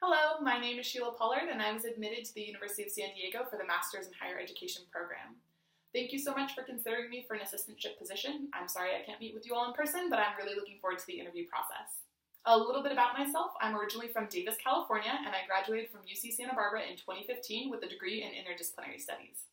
Hello, my name is Sheila Pollard, and I was admitted to the University of San Diego for the Master's in Higher Education program. Thank you so much for considering me for an assistantship position. I'm sorry I can't meet with you all in person, but I'm really looking forward to the interview process. A little bit about myself. I'm originally from Davis, California, and I graduated from UC Santa Barbara in 2015 with a degree in interdisciplinary studies.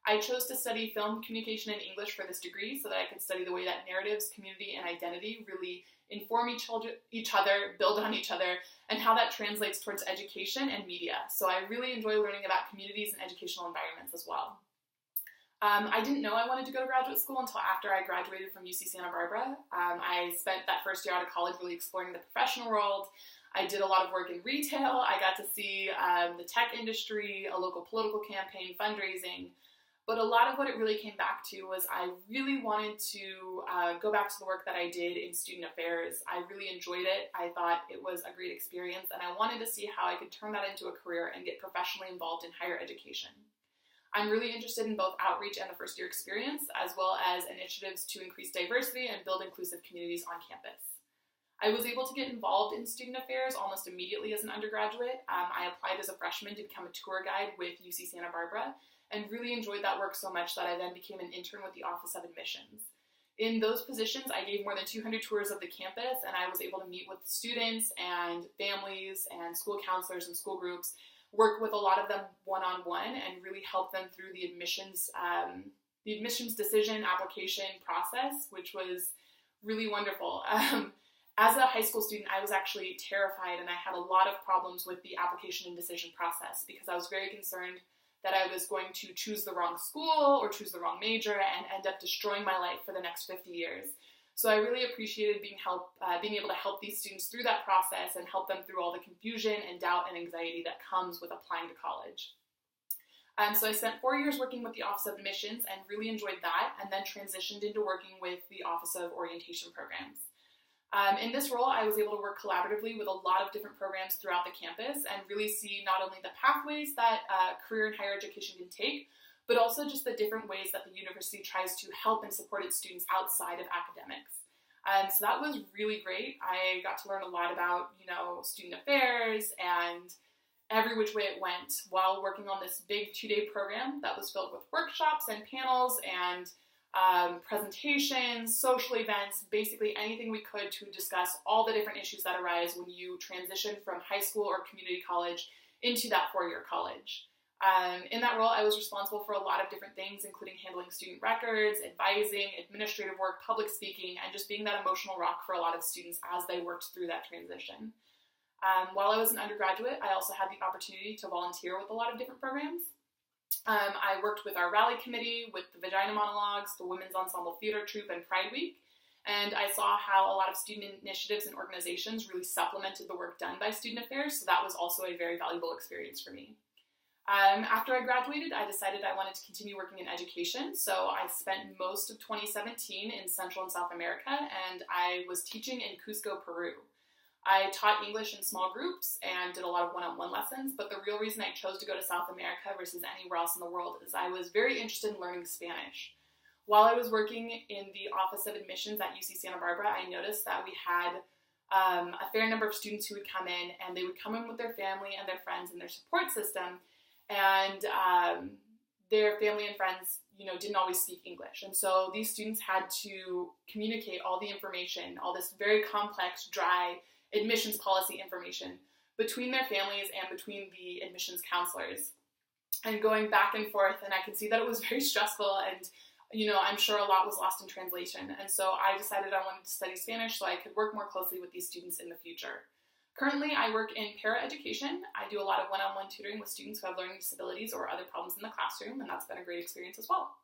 I chose to study film, communication, and English for this degree so that I could study the way that narratives, community, and identity really inform each other, build on each other, and how that translates towards education and media. So I really enjoy learning about communities and educational environments as well. I didn't know I wanted to go to graduate school until after I graduated from UC Santa Barbara. I spent that first year out of college really exploring the professional world. I did a lot of work in retail. I got to see the tech industry, a local political campaign, fundraising. But a lot of what it really came back to was I really wanted to go back to the work that I did in student affairs. I really enjoyed it. I thought it was a great experience, and I wanted to see how I could turn that into a career and get professionally involved in higher education. I'm really interested in both outreach and the first year experience, as well as initiatives to increase diversity and build inclusive communities on campus. I was able to get involved in student affairs almost immediately as an undergraduate. I applied as a freshman to become a tour guide with UC Santa Barbara, and really enjoyed that work so much that I then became an intern with the Office of Admissions. In those positions, I gave more than 200 tours of the campus, and I was able to meet with students and families and school counselors and school groups, work with a lot of them one-on-one, and really help them through the admissions decision application process, which was really wonderful. As a high school student, I was actually terrified, and I had a lot of problems with the application and decision process because I was very concerned that I was going to choose the wrong school or choose the wrong major and end up destroying my life for the next 50 years. So I really appreciated being able to help these students through that process and help them through all the confusion and doubt and anxiety that comes with applying to college. So I spent 4 years working with the Office of Admissions and really enjoyed that, and then transitioned into working with the Office of Orientation Programs. In this role, I was able to work collaboratively with a lot of different programs throughout the campus and really see not only the pathways that career in higher education can take, but also just the different ways that the university tries to help and support its students outside of academics. So that was really great. I got to learn a lot about, student affairs and every which way it went while working on this big 2-day program that was filled with workshops and panels and presentations, social events, basically anything we could to discuss all the different issues that arise when you transition from high school or community college into that 4-year college. In that role, I was responsible for a lot of different things, including handling student records, advising, administrative work, public speaking, and just being that emotional rock for a lot of students as they worked through that transition. While I was an undergraduate, I also had the opportunity to volunteer with a lot of different programs. I worked with our rally committee, with the Vagina Monologues, the Women's Ensemble Theater Troupe, and Pride Week, and I saw how a lot of student initiatives and organizations really supplemented the work done by student affairs, so that was also a very valuable experience for me. After I graduated, I decided I wanted to continue working in education, so I spent most of 2017 in Central and South America, and I was teaching in Cusco, Peru. I taught English in small groups and did a lot of one-on-one lessons, but the real reason I chose to go to South America versus anywhere else in the world is I was very interested in learning Spanish. While I was working in the Office of Admissions at UC Santa Barbara, I noticed that we had a fair number of students who would come in, and they would come in with their family and their friends and their support system, and their family and friends, didn't always speak English. And so these students had to communicate all the information, all this very complex, dry admissions policy information between their families and between the admissions counselors, and going back and forth. And I could see that it was very stressful, and I'm sure a lot was lost in translation. And so I decided I wanted to study Spanish so I could work more closely with these students in the future. Currently, I work in paraeducation. I do a lot of one-on-one tutoring with students who have learning disabilities or other problems in the classroom, and that's been a great experience as well.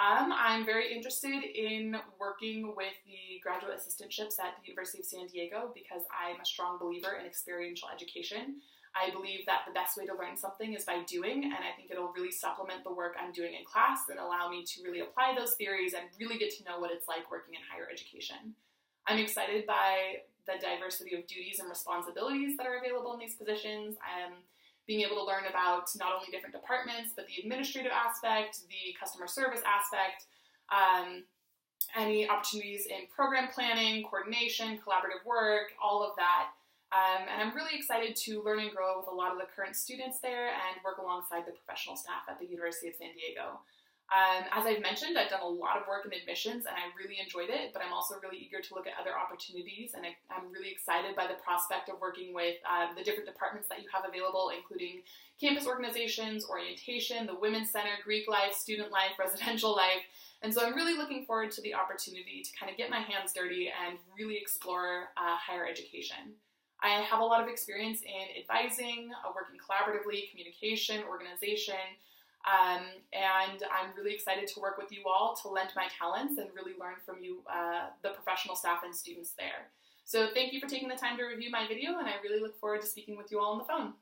I'm very interested in working with the graduate assistantships at the University of San Diego because I'm a strong believer in experiential education. I believe that the best way to learn something is by doing, and I think it'll really supplement the work I'm doing in class and allow me to really apply those theories and really get to know what it's like working in higher education. I'm excited by the diversity of duties and responsibilities that are available in these positions. Being able to learn about not only different departments, but the administrative aspect, the customer service aspect, any opportunities in program planning, coordination, collaborative work, all of that. And I'm really excited to learn and grow with a lot of the current students there and work alongside the professional staff at the University of San Diego. As I've mentioned, I've done a lot of work in admissions and I really enjoyed it, but I'm also really eager to look at other opportunities, and I'm really excited by the prospect of working with the different departments that you have available, including campus organizations, orientation, the Women's Center, Greek life, student life, residential life. And so I'm really looking forward to the opportunity to kind of get my hands dirty and really explore higher education. I have a lot of experience in advising, working collaboratively, communication, organization, and I'm really excited to work with you all to lend my talents and really learn from you, the professional staff and students there. So thank you for taking the time to review my video, and I really look forward to speaking with you all on the phone.